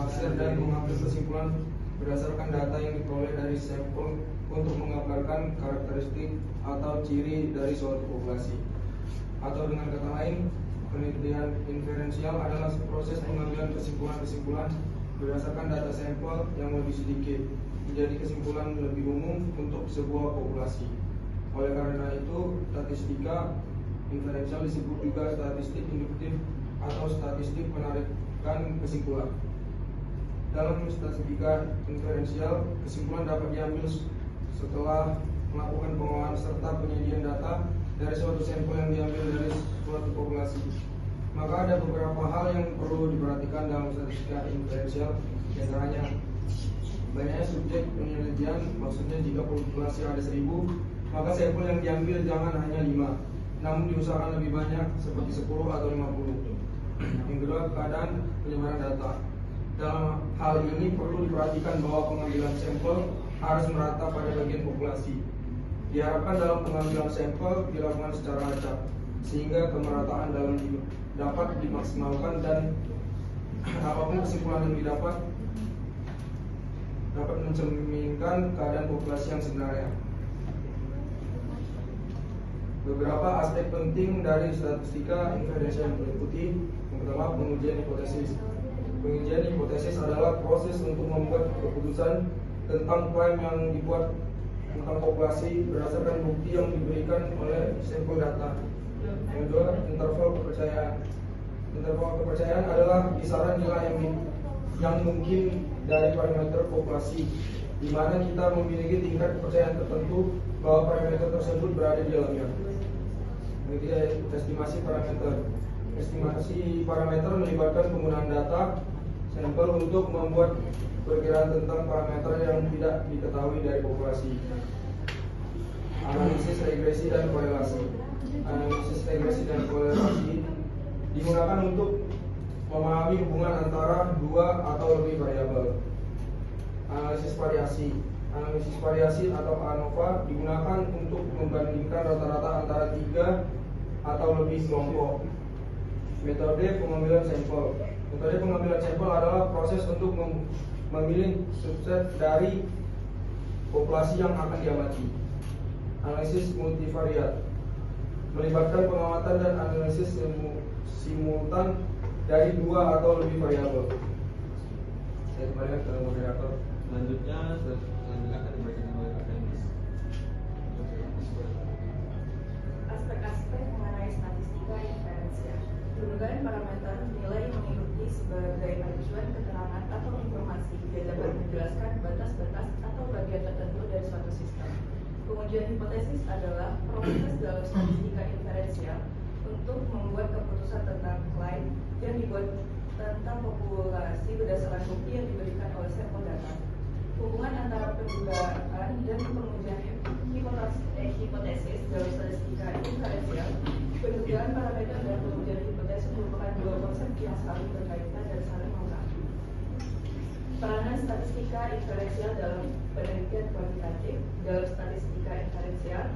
menafsir dan mengambil kesimpulan berdasarkan data yang diperoleh dari sampel untuk menggambarkan karakteristik atau ciri dari suatu populasi. Atau dengan kata lain, penelitian inferensial adalah proses pengambilan kesimpulan-kesimpulan berdasarkan data sampel yang lebih sedikit menjadi kesimpulan lebih umum untuk sebuah populasi. Oleh karena itu, statistika inferensial disebut juga statistik induktif atau statistik penarikan kesimpulan. Dalam statistika inferensial, kesimpulan dapat diambil setelah melakukan pengolahan serta penyediaan data dari suatu sampel yang diambil dari suatu populasi. Maka ada beberapa hal yang perlu diperhatikan dalam statistika inferensial, antaranya banyaknya subjek penelitian. Maksudnya jika populasi ada 1000, maka sampel yang diambil jangan hanya 5, namun diusahakan lebih banyak seperti 10 atau 50. Yang kedua, keadaan penyebaran data. Dalam hal ini perlu diperhatikan bahwa pengambilan sampel harus merata pada bagian populasi. Diharapkan dalam pengambilan sampel dilakukan secara acak, sehingga kemerataan dalam dapat dimaksimalkan dan apapun kesimpulan yang didapat dapat mencerminkan keadaan populasi yang sebenarnya. Beberapa aspek penting dari statistika inferensial yang meliputi: yang pertama, pengujian hipotesis. Pengujian hipotesis adalah proses untuk membuat keputusan tentang klaim yang dibuat tentang populasi berdasarkan bukti yang diberikan oleh sampel data. Yang kedua, interval kepercayaan. Interval kepercayaan adalah kisaran nilai yang mungkin dari parameter populasi, di mana kita memiliki tingkat kepercayaan tertentu bahwa parameter tersebut berada di dalamnya. Ketiga, estimasi parameter. Estimasi parameter melibatkan penggunaan data sampel untuk membuat perkiraan tentang parameter yang tidak diketahui dari populasi. Analisis regresi dan korelasi. Analisis regresi dan korelasi digunakan untuk memahami hubungan antara dua atau lebih variabel. Analisis variasi. Analisis variasi atau ANOVA digunakan untuk membandingkan rata-rata antara 3 atau lebih kelompok. Metode pengambilan sampel. Metode pengambilan sampel adalah proses untuk memilih subset dari populasi yang akan diamati. Analisis multivariat melibatkan pengamatan dan analisis simultan dari 2 atau lebih variabel. Saya kembalikan ke moderator. Selanjutnya akan diberikan oleh akademis. Aspek-aspek mengenai statistika inferensial. Penggunaan parameter nilai mengikuti sebagai acuan keterangan atau informasi yang dapat menjelaskan batas-batas atau bagian tertentu dari suatu sistem. Pengujian hipotesis adalah proses dalam statistika inferensial untuk membuat keputusan tentang klaim yang dibuat tentang populasi berdasarkan bukti yang diberikan oleh sampel data. Hubungan antara pendugaan dan pengujian hipotesis dalam statistika inferensial. Pendugaan parameter dan pengujian hipotesis merupakan dua konsep yang saling berkaitan dan saling melengkapi. Peranan statistika inferensial dalam penelitian kuantitatif. Dalam statistika inferensial,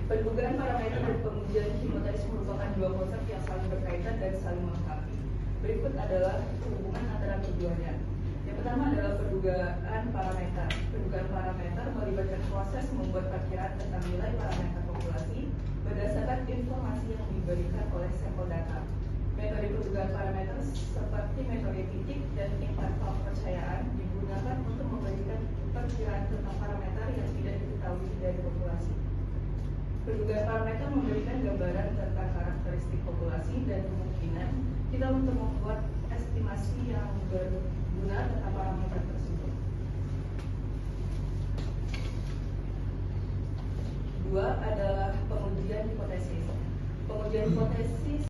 pendugaan parameter dan pengujian hipotesis merupakan dua konsep yang saling berkaitan dan saling melengkapi. Berikut adalah hubungan antara keduanya. Yang pertama adalah pendugaan parameter. Pendugaan parameter melibatkan proses membuat perkiraan tentang nilai parameter populasi berdasarkan informasi yang diberikan oleh sampel data. Metode pendugaan parameter seperti metode titik dan interval kepercayaan digunakan untuk memberikan perkiraan tentang parameter yang tidak diketahui dari populasi. Pendugaan parameter memberikan gambaran tentang karakteristik populasi dan kemungkinan kita untuk membuat estimasi yang berguna tentang parameter tersebut. Dua adalah pengujian hipotesis. Pengujian hipotesis